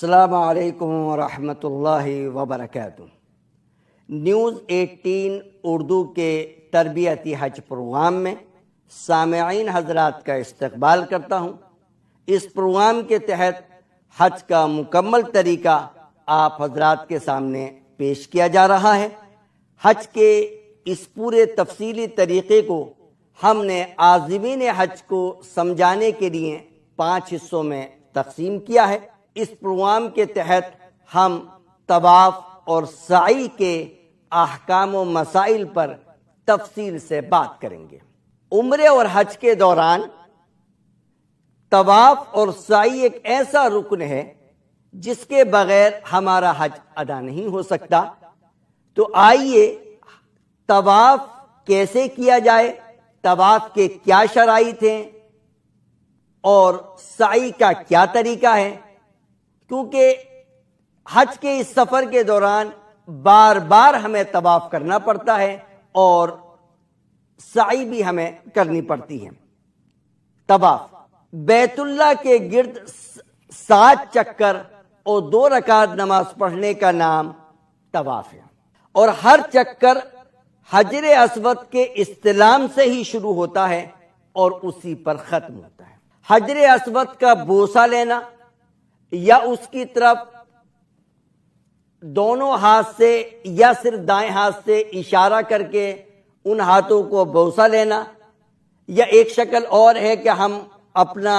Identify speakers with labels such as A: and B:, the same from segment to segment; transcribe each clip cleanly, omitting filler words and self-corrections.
A: السلام علیکم ورحمۃ اللہ وبرکاتہ۔ نیوز 18 اردو کے تربیتی حج پروگرام میں سامعین حضرات کا استقبال کرتا ہوں۔ اس پروگرام کے تحت حج کا مکمل طریقہ آپ حضرات کے سامنے پیش کیا جا رہا ہے۔ حج کے اس پورے تفصیلی طریقے کو ہم نے عازمین حج کو سمجھانے کے لیے 5 حصوں میں تقسیم کیا ہے۔ اس پروگرام کے تحت ہم طواف اور سعی کے احکام و مسائل پر تفصیل سے بات کریں گے۔ عمرے اور حج کے دوران طواف اور سعی ایک ایسا رکن ہے جس کے بغیر ہمارا حج ادا نہیں ہو سکتا۔ تو آئیے طواف کیسے کیا جائے، طواف کے کیا شرائط ہیں اور سعی کا کیا طریقہ ہے، کیونکہ حج کے اس سفر کے دوران بار بار ہمیں طواف کرنا پڑتا ہے اور سعی بھی ہمیں کرنی پڑتی ہے۔ طواف بیت اللہ کے گرد 7 چکر اور 2 رکعت نماز پڑھنے کا نام طواف ہے، اور ہر چکر حجر اسود کے استلام سے ہی شروع ہوتا ہے اور اسی پر ختم ہوتا ہے۔ حجر اسود کا بوسہ لینا یا اس کی طرف دونوں ہاتھ سے یا صرف دائیں ہاتھ سے اشارہ کر کے ان ہاتھوں کو بوسہ لینا، یا ایک شکل اور ہے کہ ہم اپنا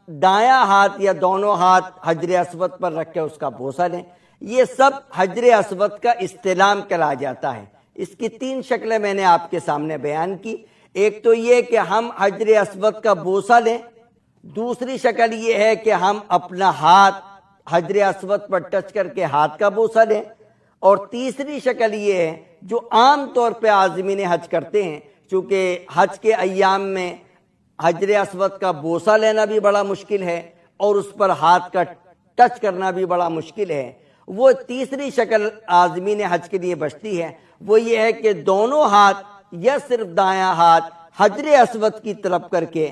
A: دایاں ہاتھ یا دونوں ہاتھ حجر اسود پر رکھ کے اس کا بوسہ لیں، یہ سب حجر اسود کا استلام کہا جاتا ہے۔ اس کی 3 شکلیں میں نے آپ کے سامنے بیان کی۔ ایک تو یہ کہ ہم حجر اسود کا بوسہ لیں، دوسری شکل یہ ہے کہ ہم اپنا ہاتھ حجر اسود پر ٹچ کر کے ہاتھ کا بوسہ لیں، اور تیسری شکل یہ ہے جو عام طور پہ عازمین حج کرتے ہیں، چونکہ حج کے ایام میں حجر اسود کا بوسہ لینا بھی بڑا مشکل ہے اور اس پر ہاتھ کا ٹچ کرنا بھی بڑا مشکل ہے، وہ تیسری شکل عازمین حج کے لیے بچتی ہے۔ وہ یہ ہے کہ دونوں ہاتھ یا صرف دایاں ہاتھ حجر اسود کی طرف کر کے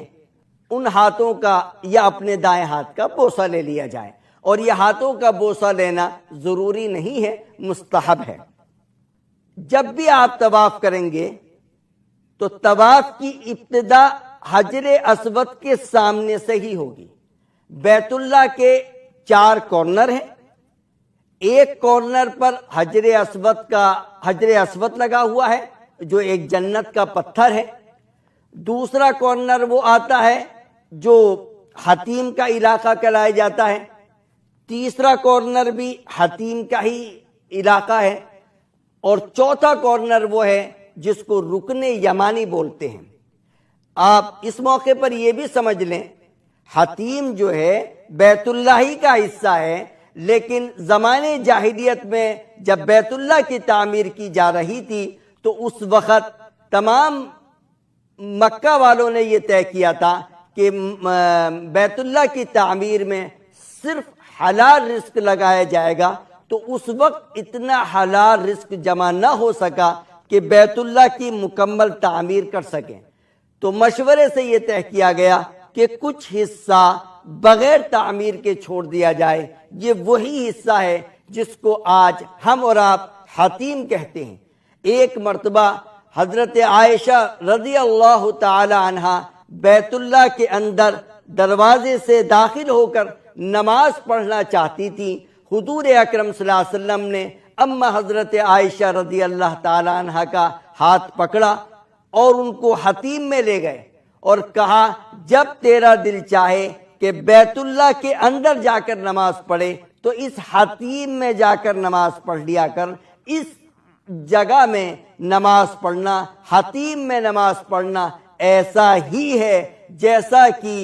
A: ان ہاتھوں کا یا اپنے دائیں ہاتھ کا بوسہ لے لیا جائے، اور یہ ہاتھوں کا بوسہ لینا ضروری نہیں ہے، مستحب ہے۔ جب بھی آپ طواف کریں گے تو طواف کی ابتدا حجر اسود کے سامنے سے ہی ہوگی۔ بیت اللہ کے 4 کارنر ہیں، ایک کارنر پر حجر اسود لگا ہوا ہے جو ایک جنت کا پتھر ہے، دوسرا کارنر وہ آتا ہے جو حتیم کا علاقہ کہلایا جاتا ہے، تیسرا کارنر بھی حتیم کا ہی علاقہ ہے، اور چوتھا کارنر وہ ہے جس کو رکن یمانی بولتے ہیں۔ آپ اس موقع پر یہ بھی سمجھ لیں، حتیم جو ہے بیت اللہ ہی کا حصہ ہے، لیکن زمانے جاہلیت میں جب بیت اللہ کی تعمیر کی جا رہی تھی تو اس وقت تمام مکہ والوں نے یہ طے کیا تھا کہ بیت اللہ کی تعمیر میں صرف حلال رزق لگایا جائے گا، تو اس وقت اتنا حلال رزق جمع نہ ہو سکا کہ بیت اللہ کی مکمل تعمیر کر سکیں، تو مشورے سے یہ طے کیا گیا کہ کچھ حصہ بغیر تعمیر کے چھوڑ دیا جائے۔ یہ وہی حصہ ہے جس کو آج ہم اور آپ حتیم کہتے ہیں۔ ایک مرتبہ حضرت عائشہ رضی اللہ تعالی عنہا بیت اللہ کے اندر دروازے سے داخل ہو کر نماز پڑھنا چاہتی تھی۔ حضور اکرم صلی اللہ علیہ وسلم نے اما حضرت عائشہ رضی اللہ تعالی عنہا کا ہاتھ پکڑا اور ان کو حتیم میں لے گئے اور کہا، جب تیرا دل چاہے کہ بیت اللہ کے اندر جا کر نماز پڑھے تو اس حتیم میں جا کر نماز پڑھ لیا کر، اس جگہ میں نماز پڑھنا، حتیم میں نماز پڑھنا ایسا ہی ہے جیسا کہ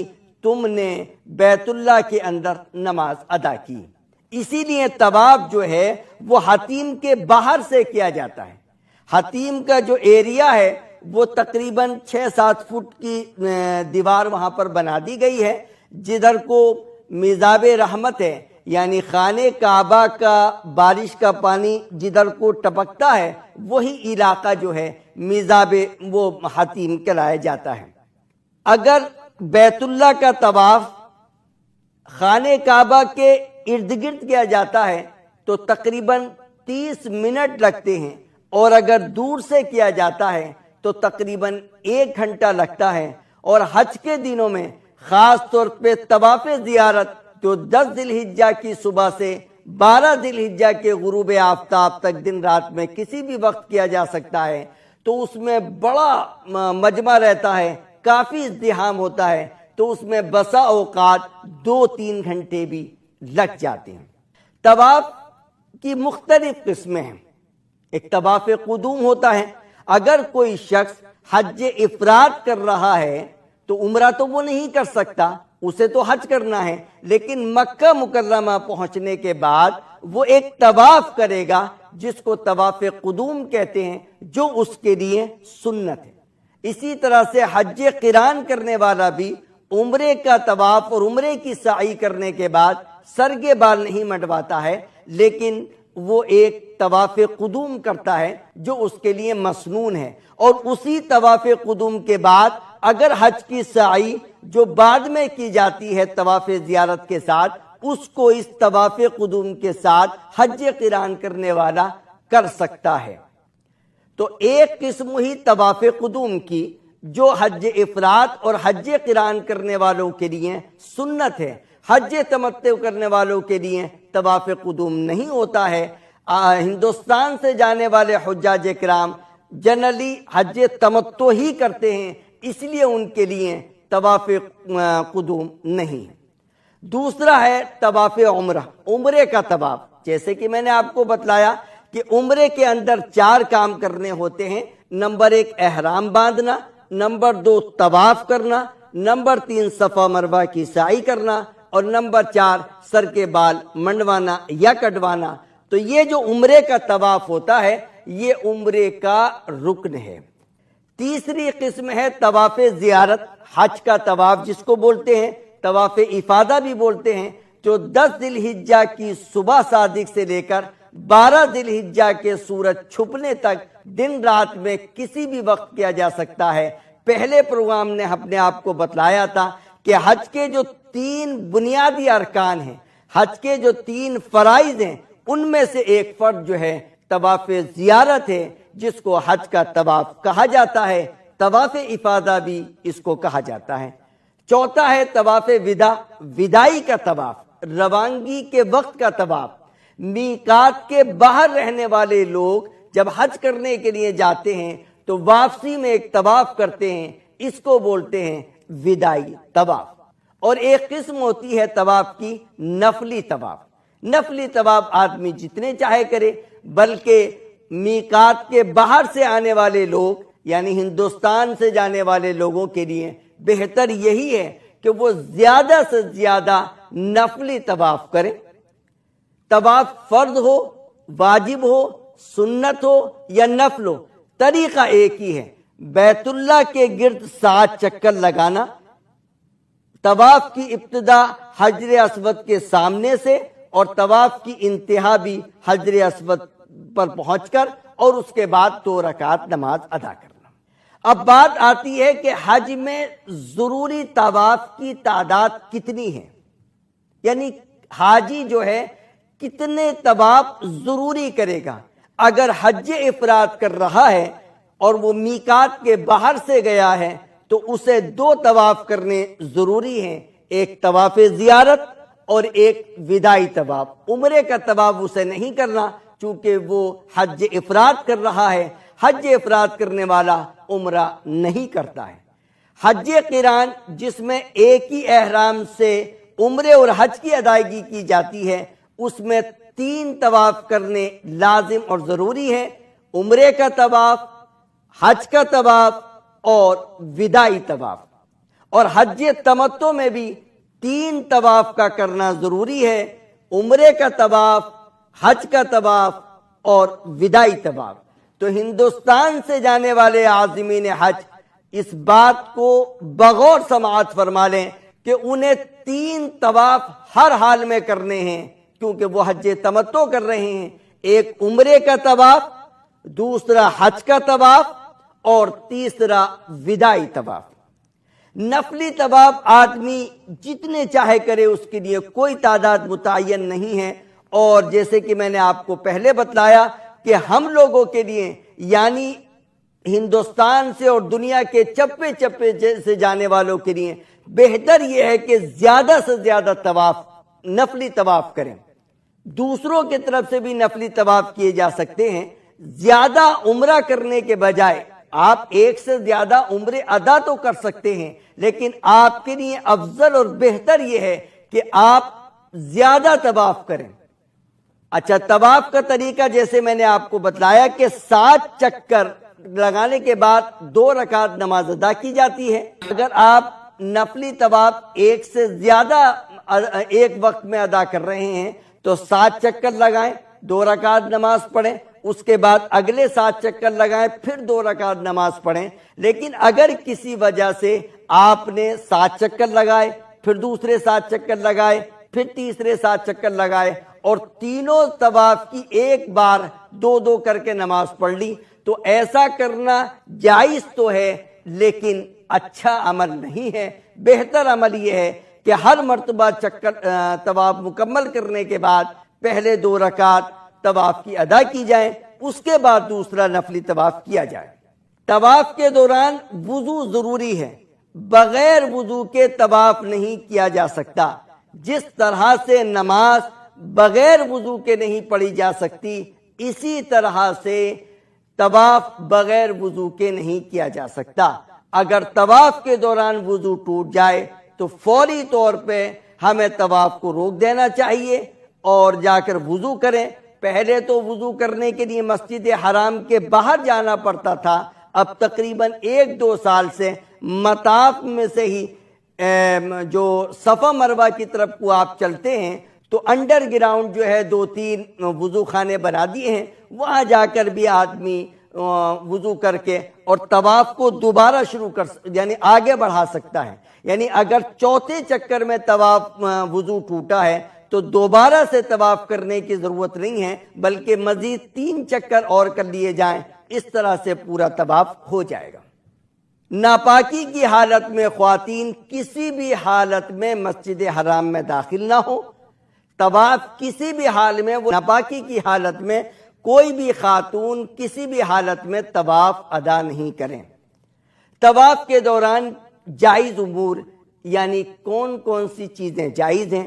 A: تم نے بیت اللہ کے اندر نماز ادا کی۔ اسی لیے طواف جو ہے وہ حتیم کے باہر سے کیا جاتا ہے۔ حتیم کا جو ایریا ہے وہ تقریباً 6-7 فٹ کی دیوار وہاں پر بنا دی گئی ہے، جدھر کو میزاب رحمت ہے، یعنی خانہ کعبہ کا بارش کا پانی جدھر کو ٹپکتا ہے وہی علاقہ جو ہے میزاب وہ حتیم کہلایا جاتا ہے۔ اگر بیت اللہ کا طواف خانہ کعبہ کے ارد گرد کیا جاتا ہے تو تقریباً 30 منٹ لگتے ہیں، اور اگر دور سے کیا جاتا ہے تو تقریباً 1 گھنٹہ لگتا ہے۔ اور حج کے دنوں میں خاص طور پہ طواف زیارت جو 10 ذی الحجہ کی صبح سے 12 ذی الحجہ کے غروب آفتاب تک دن رات میں کسی بھی وقت کیا جا سکتا ہے، تو اس میں بڑا مجمع رہتا ہے، کافی ازدحام ہوتا ہے، تو اس میں بسا اوقات 2-3 گھنٹے بھی لگ جاتے ہیں۔ طواف کی مختلف قسمیں ہیں۔ ایک طواف قدوم ہوتا ہے۔ اگر کوئی شخص حج افراد کر رہا ہے تو عمرہ تو وہ نہیں کر سکتا، اسے تو حج کرنا ہے، لیکن مکہ مکرمہ پہنچنے کے بعد وہ ایک طواف کرے گا جس کو طواف قدوم کہتے ہیں، جو اس کے لیے سنت ہے۔ اسی طرح سے حج قران کرنے والا بھی عمرے کا طواف اور عمرے کی سعی کرنے کے بعد سر کے بال نہیں منڈواتا ہے، لیکن وہ ایک طواف قدوم کرتا ہے جو اس کے لیے مسنون ہے۔ اور اسی طواف قدوم کے بعد اگر حج کی سعی جو بعد میں کی جاتی ہے طواف زیارت کے ساتھ، اس کو اس طواف قدوم کے ساتھ حج قران کرنے والا کر سکتا ہے۔ تو ایک قسم ہی طواف قدوم کی جو حج افراد اور حج قران کرنے والوں کے لیے سنت ہے، حج تمتع کرنے والوں کے لیے طواف قدوم نہیں ہوتا ہے۔ ہندوستان سے جانے والے حجاج کرام جنرلی حج تمتع ہی کرتے ہیں، اس لیے ان کے لیے طواف قدوم نہیں ہے۔ دوسرا ہے طواف عمرہ، عمرے کا طواف۔ جیسے کہ میں نے آپ کو بتلایا کہ عمرے کے اندر 4 کام کرنے ہوتے ہیں۔ نمبر 1 احرام باندھنا، نمبر 2 طواف کرنا، نمبر 3 صفا مروہ کی سعی کرنا، اور نمبر 4 سر کے بال منڈوانا یا کٹوانا۔ تو یہ جو عمرے کا طواف ہوتا ہے یہ عمرے کا رکن ہے۔ تیسری قسم ہے طواف زیارت، حج کا طواف جس کو بولتے ہیں، طواف افادہ بھی بولتے ہیں، جو 10 ذی الحجہ کی صبح صادق سے لے کر 12 ذی الحجہ کے سورج چھپنے تک دن رات میں کسی بھی وقت کیا جا سکتا ہے۔ پہلے پروگرام نے اپنے آپ کو بتلایا تھا کہ حج کے جو 3 بنیادی ارکان ہیں، حج کے جو 3 فرائض ہیں، ان میں سے ایک فرض جو ہے طواف زیارت ہے، جس کو حج کا طواف کہا جاتا ہے، طواف افادہ بھی اس کو کہا جاتا ہے۔ چوتھا ہے طواف وداع، وداعی کا طواف، روانگی کے وقت کا طواف۔ میقات کے باہر رہنے والے لوگ جب حج کرنے کے لیے جاتے ہیں تو واپسی میں ایک طواف کرتے ہیں، اس کو بولتے ہیں وداعی طواف۔ اور ایک قسم ہوتی ہے طواف کی نفلی طواف۔ نفلی طواف آدمی جتنے چاہے کرے، بلکہ میقات کے باہر سے آنے والے لوگ یعنی ہندوستان سے جانے والے لوگوں کے لیے بہتر یہی ہے کہ وہ زیادہ سے زیادہ نفلی طواف کریں۔ طواف فرض ہو، واجب ہو، سنت ہو یا نفل ہو، طریقہ ایک ہی ہے، بیت اللہ کے گرد 7 چکر لگانا۔ طواف کی ابتدا حجر اسود کے سامنے سے اور طواف کی انتہا بھی حجر اسود پر پہنچ کر، اور اس کے بعد 2 رکعت نماز ادا کرنا۔ اب بات آتی ہے کہ حج میں ضروری طواف کی تعداد کتنی ہے، یعنی حاجی جو ہے کتنے طواف ضروری کرے گا۔ اگر حج افراد کر رہا ہے اور وہ میقات کے باہر سے گیا ہے تو اسے 2 طواف کرنے ضروری ہیں، ایک طواف زیارت اور ایک وداعی طواف۔ عمرے کا طواف اسے نہیں کرنا چونکہ وہ حج افراد کر رہا ہے۔ حج افراد کرنے والا عمرہ نہیں کرتا ہے۔ حج قران جس میں ایک ہی احرام سے عمرے اور حج کی ادائیگی کی جاتی ہے، اس میں 3 طواف کرنے لازم اور ضروری ہے، عمرے کا طواف، حج کا طواف اور وداعی طواف۔ اور حج تمتع میں بھی 3 طواف کا کرنا ضروری ہے، عمرے کا طواف، حج کا طواف اور وداعی طواف۔ تو ہندوستان سے جانے والے عازمین حج اس بات کو بغور سماعت فرما لیں کہ انہیں 3 طواف ہر حال میں کرنے ہیں، کیونکہ وہ حج تمتع کر رہے ہیں۔ ایک عمرے کا طواف، دوسرا حج کا طواف اور تیسرا وداعی طواف۔ نفلی طواف آدمی جتنے چاہے کرے، اس کے لیے کوئی تعداد متعین نہیں ہے۔ اور جیسے کہ میں نے آپ کو پہلے بتلایا کہ ہم لوگوں کے لیے، یعنی ہندوستان سے اور دنیا کے چپے چپے سے جانے والوں کے لیے بہتر یہ ہے کہ زیادہ سے زیادہ طواف، نفلی طواف کریں۔ دوسروں کی طرف سے بھی نفلی طواف کیے جا سکتے ہیں۔ زیادہ عمرہ کرنے کے بجائے آپ ایک سے زیادہ عمرے ادا تو کر سکتے ہیں، لیکن آپ کے لیے افضل اور بہتر یہ ہے کہ آپ زیادہ طواف کریں۔ اچھا، طواف کا طریقہ جیسے میں نے آپ کو بتلایا کہ 7 چکر لگانے کے بعد 2 رکعت نماز ادا کی جاتی ہے۔ اگر آپ نفلی طواف ایک سے زیادہ ایک وقت میں ادا کر رہے ہیں تو 7 چکر لگائیں، 2 رکعت نماز پڑھیں، اس کے بعد اگلے 7 چکر لگائیں، پھر 2 رکعت نماز پڑھیں۔ لیکن اگر کسی وجہ سے آپ نے 7 چکر لگائے، پھر دوسرے 7 چکر لگائے، پھر تیسرے 7 چکر لگائے اور تینوں طواف کی ایک بار 2 کر کے نماز پڑھ لی، تو ایسا کرنا جائز تو ہے لیکن اچھا عمل نہیں ہے۔ بہتر عمل یہ ہے کہ ہر مرتبہ طواف مکمل کرنے کے بعد پہلے 2 رکعت طواف کی ادا کی جائیں، اس کے بعد دوسرا نفلی طواف کیا جائے۔ طواف کے دوران وضو ضروری ہے، بغیر وضو کے طواف نہیں کیا جا سکتا۔ جس طرح سے نماز بغیر وضو کے نہیں پڑھی جا سکتی، اسی طرح سے طواف بغیر وضو کے نہیں کیا جا سکتا۔ اگر طواف کے دوران وضو ٹوٹ جائے تو فوری طور پہ ہمیں طواف کو روک دینا چاہیے اور جا کر وضو کریں۔ پہلے تو وضو کرنے کے لیے مسجد حرام کے باہر جانا پڑتا تھا، اب تقریباً 1-2 سال سے مطاف میں سے ہی جو صفا مروہ کی طرف کو آپ چلتے ہیں تو انڈر گراؤنڈ جو ہے 2-3 وضو خانے بنا دیے ہیں، وہاں جا کر بھی آدمی وضو کر کے اور طواف کو دوبارہ شروع یعنی آگے بڑھا سکتا ہے۔ یعنی اگر چوتھے چکر میں طواف وضو ٹوٹا ہے تو دوبارہ سے طواف کرنے کی ضرورت نہیں ہے، بلکہ مزید 3 چکر اور کر لیے جائیں، اس طرح سے پورا طواف ہو جائے گا۔ ناپاکی کی حالت میں خواتین کسی بھی حالت میں مسجد حرام میں داخل نہ ہو۔ طواف کسی بھی حال میں، وہ ناپاکی کی حالت میں کوئی بھی خاتون کسی بھی حالت میں طواف ادا نہیں کریں۔ طواف کے دوران جائز امور یعنی کون کون سی چیزیں جائز ہیں؟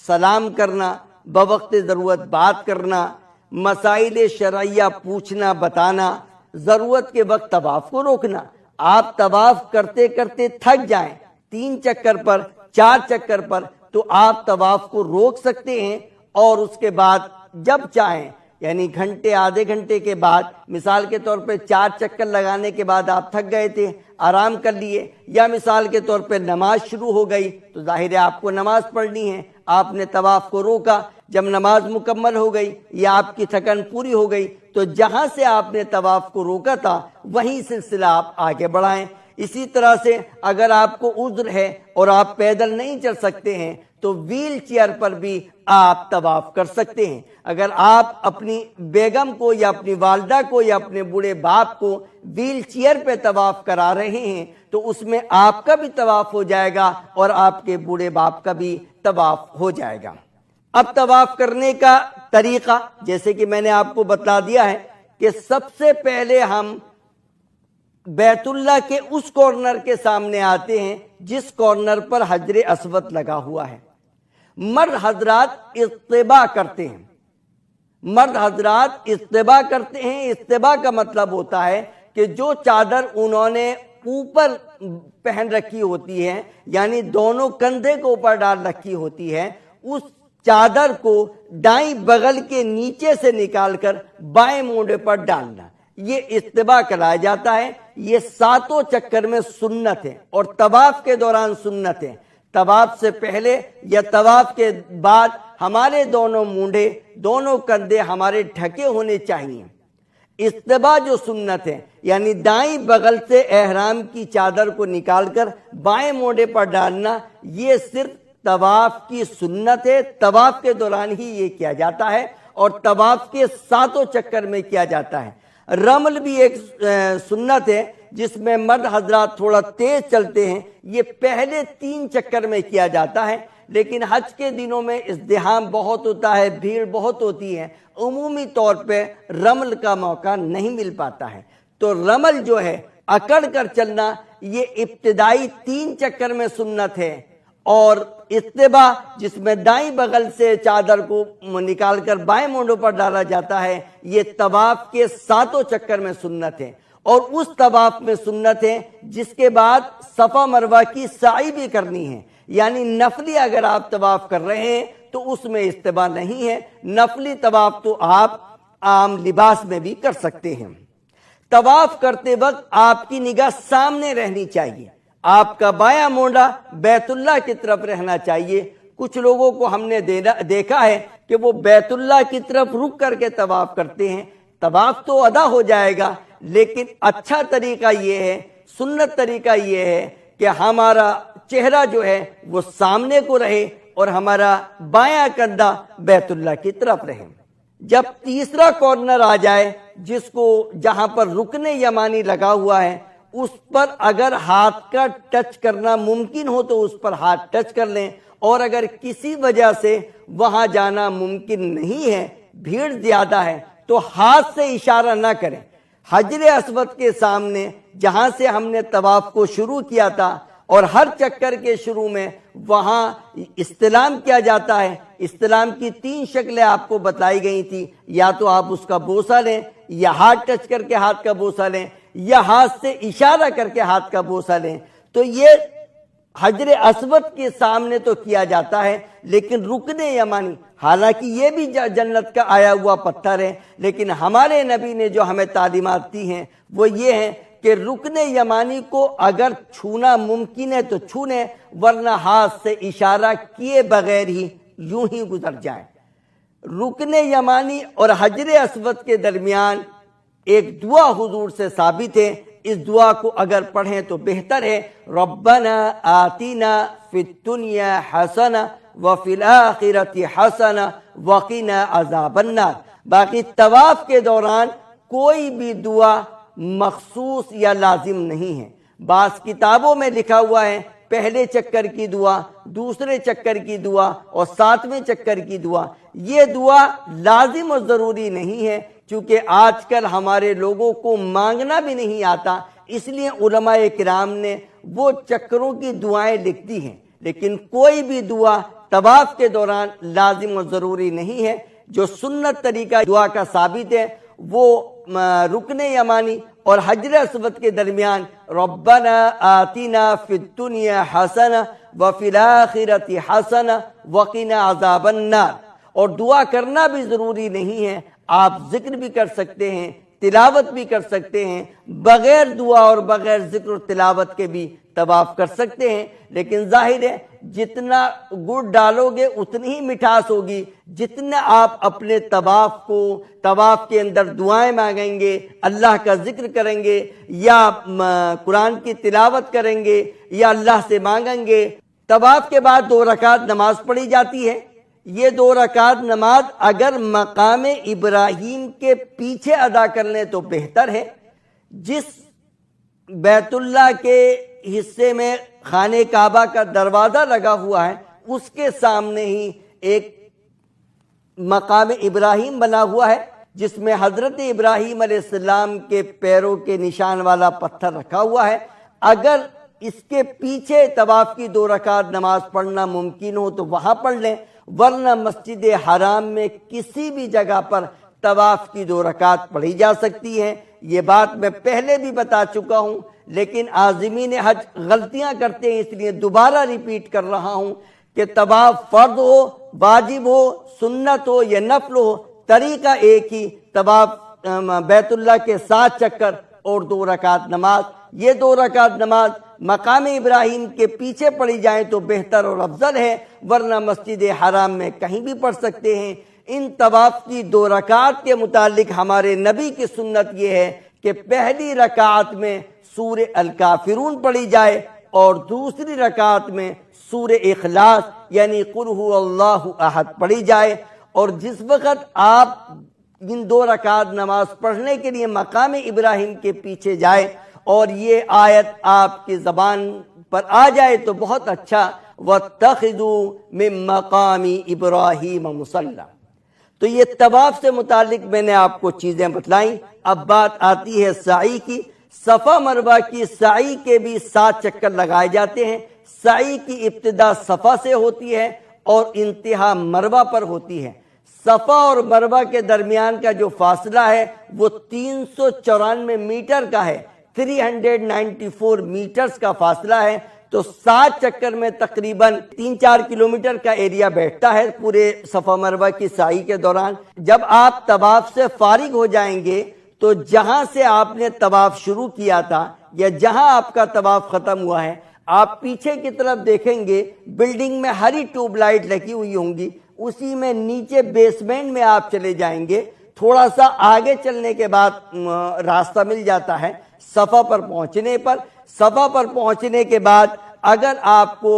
A: سلام کرنا، بوقت ضرورت بات کرنا، مسائل شرعیہ پوچھنا بتانا، ضرورت کے وقت طواف کو روکنا۔ آپ طواف کرتے کرتے تھک جائیں 3 چکر پر، 4 چکر پر، تو آپ طواف کو روک سکتے ہیں اور اس کے بعد جب چاہیں، یعنی گھنٹے آدھے گھنٹے کے بعد، مثال کے طور پہ 4 چکر لگانے کے بعد آپ تھک گئے تھے، آرام کر لیے، یا مثال کے طور پہ نماز شروع ہو گئی تو ظاہر ہے آپ کو نماز پڑھنی ہے، آپ نے طواف کو روکا، جب نماز مکمل ہو گئی یا آپ کی تھکن پوری ہو گئی تو جہاں سے آپ نے طواف کو روکا تھا وہیں سلسلہ آپ آگے بڑھائیں۔ اسی طرح سے اگر آپ کو عذر ہے اور آپ پیدل نہیں چل سکتے ہیں تو ویل چیئر پر بھی آپ طواف کر سکتے ہیں۔ اگر آپ اپنی بیگم کو یا اپنی والدہ کو یا اپنے بوڑھے باپ کو ویل چیئر پہ طواف کرا رہے ہیں تو اس میں آپ کا بھی طواف ہو جائے گا اور آپ کے بوڑھے باپ کا بھی طواف ہو جائے گا۔ اب طواف کرنے کا طریقہ جیسے کہ میں نے آپ کو بتلا دیا ہے کہ سب سے پہلے ہم بیت اللہ کے اس کارنر کے سامنے آتے ہیں جس کارنر پر حجر اسود لگا ہوا ہے۔ مرد حضرات استباء کرتے ہیں، مرد حضرات استباء کرتے ہیں۔ استباء کا مطلب ہوتا ہے کہ جو چادر انہوں نے اوپر پہن رکھی ہوتی ہے، یعنی دونوں کندھے کو اوپر ڈال رکھی ہوتی ہے، اس چادر کو دائیں بغل کے نیچے سے نکال کر بائیں مونڈے پر ڈالنا، یہ استباء کرایا جاتا ہے۔ یہ 7 چکر میں سنت ہے اور طواف کے دوران سنت ہے۔ طواف سے پہلے یا طواف کے بعد ہمارے دونوں مونڈے، دونوں کندھے ہمارے ڈھکے ہونے چاہیے۔ استباء جو سنت ہے یعنی دائیں بغل سے احرام کی چادر کو نکال کر بائیں مونڈے پر ڈالنا، یہ صرف طواف کی سنت ہے۔ طواف کے دوران ہی یہ کیا جاتا ہے اور طواف کے 7 چکر میں کیا جاتا ہے۔ رمل بھی ایک سنت ہے جس میں مرد حضرات تھوڑا تیز چلتے ہیں، یہ پہلے 3 چکر میں کیا جاتا ہے، لیکن حج کے دنوں میں ازدحام بہت ہوتا ہے، بھیڑ بہت ہوتی ہے، عمومی طور پہ رمل کا موقع نہیں مل پاتا ہے۔ تو رمل جو ہے اکڑ کر چلنا، یہ ابتدائی 3 چکر میں سنت ہے، اور اتباع جس میں دائیں بغل سے چادر کو نکال کر بائیں مونڈوں پر ڈالا جاتا ہے، یہ طواف کے 7 چکر میں سنت ہے، اور اس طواف میں سنت ہے جس کے بعد صفا مروہ کی سعی بھی کرنی ہے، یعنی نفلی اگر آپ طواف کر رہے ہیں تو اس میں اتباع نہیں ہے، نفلی طواف تو آپ عام لباس میں بھی کر سکتے ہیں۔ طواف کرتے وقت آپ کی نگاہ سامنے رہنی چاہیے، آپ کا بایاں مونڈا بیت اللہ کی طرف رہنا چاہیے۔ کچھ لوگوں کو ہم نے دیکھا ہے کہ وہ بیت اللہ کی طرف رک کر کے طواف کرتے ہیں، طواف تو ادا ہو جائے گا، لیکن اچھا طریقہ یہ ہے، سنت طریقہ یہ ہے کہ ہمارا چہرہ جو ہے وہ سامنے کو رہے اور ہمارا بایاں کندھا بیت اللہ کی طرف رہے۔ جب تیسرا کارنر آ جائے، جس کو جہاں پر رکن یمانی لگا ہوا ہے، اس پر اگر ہاتھ کا ٹچ کرنا ممکن ہو تو اس پر ہاتھ ٹچ کر لیں، اور اگر کسی وجہ سے وہاں جانا ممکن نہیں ہے، بھیڑ زیادہ ہے، تو ہاتھ سے اشارہ نہ کریں۔ حجر اسود کے سامنے جہاں سے ہم نے طواف کو شروع کیا تھا، اور ہر چکر کے شروع میں وہاں استلام کیا جاتا ہے۔ استلام کی 3 شکلیں آپ کو بتائی گئی تھی، یا تو آپ اس کا بوسہ لیں، یا ہاتھ ٹچ کر کے ہاتھ کا بوسہ لیں، یا ہاتھ سے اشارہ کر کے ہاتھ کا بوسہ لیں۔ تو یہ حجر اسود کے سامنے تو کیا جاتا ہے، لیکن رکن یمانی، حالانکہ یہ بھی جنت کا آیا ہوا پتھر ہے، لیکن ہمارے نبی نے جو ہمیں تعلیمات دی ہیں وہ یہ ہیں کہ رکن یمانی کو اگر چھونا ممکن ہے تو چھونے، ورنہ ہاتھ سے اشارہ کیے بغیر ہی یوں ہی گزر جائیں۔ رکن یمانی اور حجر اسود کے درمیان ایک دعا حضور سے ثابت ہے، اس دعا کو اگر پڑھیں تو بہتر ہے، ربنا آتنا فی الدنیا حسنہ وفی الآخرۃ حسنہ وقنا عذاب النار۔ باقی طواف کے دوران کوئی بھی دعا مخصوص یا لازم نہیں ہے۔ بعض کتابوں میں لکھا ہوا ہے پہلے چکر کی دعا، دوسرے چکر کی دعا اور 7ویں چکر کی دعا۔ یہ دعا لازم اور ضروری نہیں ہے، چونکہ آج کل ہمارے لوگوں کو مانگنا بھی نہیں آتا، اس لیے علماء کرام نے وہ چکروں کی دعائیں لکھ دی ہیں، لیکن کوئی بھی دعا طواف کے دوران لازم اور ضروری نہیں ہے۔ جو سنت طریقہ دعا کا ثابت ہے وہ رکن یمانی اور حجر اسود کے درمیان ربنا آتنا فی الدنیا حسنہ وفی الآخرۃ حسنہ وقنا عذاب النار۔ اور دعا کرنا بھی ضروری نہیں ہے، آپ ذکر بھی کر سکتے ہیں، تلاوت بھی کر سکتے ہیں، بغیر دعا اور بغیر ذکر و تلاوت کے بھی طواف کر سکتے ہیں، لیکن ظاہر ہے جتنا گڑ ڈالو گے اتنی ہی مٹھاس ہوگی۔ جتنا آپ اپنے طواف کے اندر دعائیں مانگیں گے، اللہ کا ذکر کریں گے، یا قرآن کی تلاوت کریں گے، یا اللہ سے مانگیں گے۔ طواف کے بعد 2 رکعت نماز پڑھی جاتی ہے۔ یہ 2 رکعت نماز اگر مقام ابراہیم کے پیچھے ادا کر لیں تو بہتر ہے۔ جس بیت اللہ کے حصے میں خانہ کعبہ کا دروازہ لگا ہوا ہے، اس کے سامنے ہی ایک مقام ابراہیم بنا ہوا ہے، جس میں حضرت ابراہیم علیہ السلام کے پیروں کے نشان والا پتھر رکھا ہوا ہے۔ اگر اس کے پیچھے طواف کی 2 رکعت نماز پڑھنا ممکن ہو تو وہاں پڑھ لیں، ورنہ مسجد حرام میں کسی بھی جگہ پر طواف کی 2 رکعت پڑھی جا سکتی ہیں۔ یہ بات میں پہلے بھی بتا چکا ہوں، لیکن عازمین حج غلطیاں کرتے ہیں، اس لیے دوبارہ ریپیٹ کر رہا ہوں کہ طواف فرض ہو، واجب ہو، سنت ہو یا نفل ہو، طریقہ ایک ہی، طواف بیت اللہ کے 7 چکر اور 2 رکعت نماز۔ یہ 2 رکعت نماز مقام ابراہیم کے پیچھے پڑھی جائیں تو بہتر اور افضل ہے، ورنہ مسجد حرام میں کہیں بھی پڑھ سکتے ہیں۔ ان طواف کی 2 رکعت کے متعلق ہمارے نبی کی سنت یہ ہے کہ پہلی رکعت میں سورہ الکافرون پڑھی جائے اور دوسری رکعت میں سورہ اخلاص یعنی قل هو اللہ احد پڑھی جائے۔ اور جس وقت آپ ان 2 رکعت نماز پڑھنے کے لیے مقام ابراہیم کے پیچھے جائے اور یہ آیت آپ کی زبان پر آ جائے تو بہت اچھا، وَاتَّخِذُوا مِن مَقَامِ إِبْرَاهِيمَ مُصَلًّى۔ تو یہ طواف سے متعلق میں نے آپ کو چیزیں بتلائیں۔ اب بات آتی ہے سعی کی۔ صفا مروہ کی سعی کے بھی 7 چکر لگائے جاتے ہیں۔ سعی کی ابتدا صفا سے ہوتی ہے اور انتہا مروہ پر ہوتی ہے۔ صفا اور مروہ کے درمیان کا جو فاصلہ ہے وہ 394 میٹر کا ہے، 394 میٹرز کا فاصلہ ہے۔ تو 7 چکر میں تقریباً 3-4 کلومیٹر کا ایریا بیٹھتا ہے پورے صفا مروہ کی سعی کے دوران۔ جب آپ طواف سے فارغ ہو جائیں گے تو جہاں سے آپ نے طواف شروع کیا تھا یا جہاں آپ کا طواف ختم ہوا ہے، آپ پیچھے کی طرف دیکھیں گے بلڈنگ میں ہری ٹیوب لائٹ لگی ہوئی ہوں گی، اسی میں نیچے بیسمنٹ میں آپ چلے جائیں گے۔ تھوڑا سا آگے چلنے کے بعد راستہ مل جاتا ہے صفا پر پہنچنے پر۔ صفا پر پہنچنے کے بعد اگر آپ کو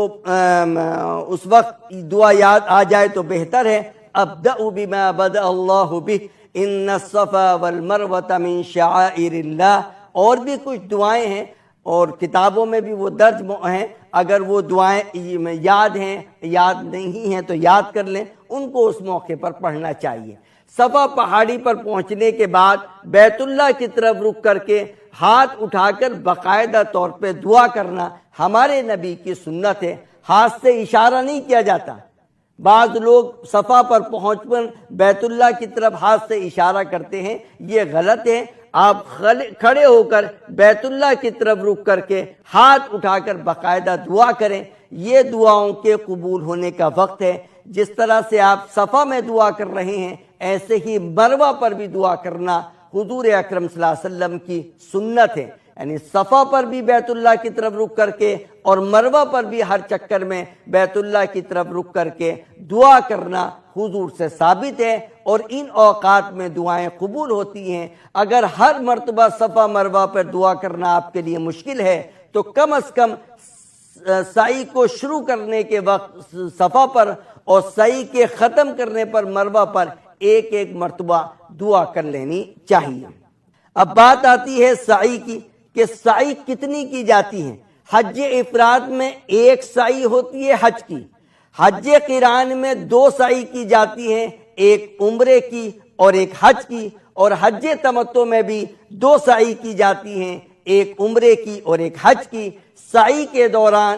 A: اس وقت دعا یاد آ جائے تو بہتر ہے، ابدأ بما بدأ اللہ بہ ان الصفا والمروہ من شعائر اللہ۔ اور بھی کچھ دعائیں ہیں اور کتابوں میں بھی وہ درج ہیں، اگر وہ دعائیں یاد ہیں، یاد نہیں ہیں تو یاد کر لیں، ان کو اس موقع پر پڑھنا چاہیے۔ صفا پہاڑی پر پہنچنے کے بعد بیت اللہ کی طرف رخ کر کے ہاتھ اٹھا کر باقاعدہ طور پہ دعا کرنا ہمارے نبی کی سنت ہے۔ ہاتھ سے اشارہ نہیں کیا جاتا۔ بعض لوگ صفا پر پہنچ کر بیت اللہ کی طرف ہاتھ سے اشارہ کرتے ہیں، یہ غلط ہے۔ آپ کھڑے ہو کر بیت اللہ کی طرف رخ کر کے ہاتھ اٹھا کر باقاعدہ دعا کریں، یہ دعاؤں کے قبول ہونے کا وقت ہے۔ جس طرح سے آپ صفا میں دعا کر رہے ہیں ایسے ہی مروہ پر بھی دعا کرنا حضور اکرم صلی اللہ علیہ وسلم کی سنت ہے، یعنی صفا پر بھی بیت اللہ کی طرف رخ کر کے اور مروہ پر بھی ہر چکر میں بیت اللہ کی طرف رخ کر کے دعا کرنا حضور سے ثابت ہے، اور ان اوقات میں دعائیں قبول ہوتی ہیں۔ اگر ہر مرتبہ صفا مروہ پر دعا کرنا آپ کے لیے مشکل ہے تو کم از کم سعی کو شروع کرنے کے وقت صفا پر اور سعی کے ختم کرنے پر مروہ پر ایک مرتبہ دعا کر لینی چاہیے۔ اب بات آتی ہے سعی کی کہ سعی کتنی کی جاتی ہے۔ حج افراد میں 1 سعی ہوتی ہے حج کی، حج قران میں 2 سعی کی جاتی ہیں، ایک عمرے کی اور ایک حج کی، اور حج تمتع میں بھی 2 سعی کی جاتی ہیں، ایک عمرے کی اور ایک حج کی۔ سعی کے دوران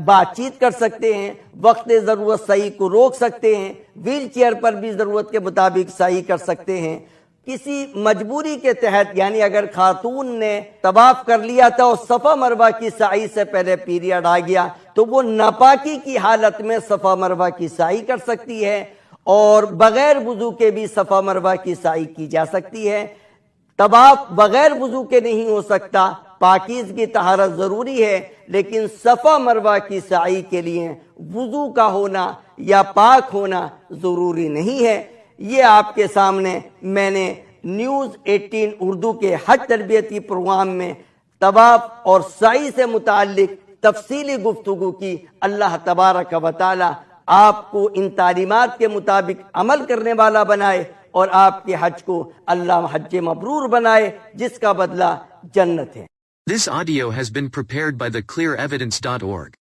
A: بات چیت کر سکتے ہیں، وقت ضرورت سعی کو روک سکتے ہیں، ویل چیئر پر بھی ضرورت کے مطابق سعی کر سکتے ہیں۔ کسی مجبوری کے تحت، یعنی اگر خاتون نے طواف کر لیا تھا اور صفا مروہ کی سعی سے پہلے پیریڈ آ گیا تو وہ ناپاکی کی حالت میں صفا مروہ کی سعی کر سکتی ہے، اور بغیر وضو کے بھی صفا مروہ کی سعی کی جا سکتی ہے۔ طواف بغیر وضو کے نہیں ہو سکتا، پاکیزگی طہارت ضروری ہے، لیکن صفا مروہ کی سعی کے لیے وضو کا ہونا یا پاک ہونا ضروری نہیں ہے۔ یہ آپ کے سامنے میں نے نیوز 18 اردو کے حج تربیتی پروگرام میں طواف اور سعی سے متعلق تفصیلی گفتگو کی۔ اللہ تبارک و تعالی آپ کو ان تعلیمات کے مطابق عمل کرنے والا بنائے اور آپ کے حج کو اللہ حج مبرور بنائے جس کا بدلہ جنت ہے۔
B: This audio has been prepared by theclearevidence.org.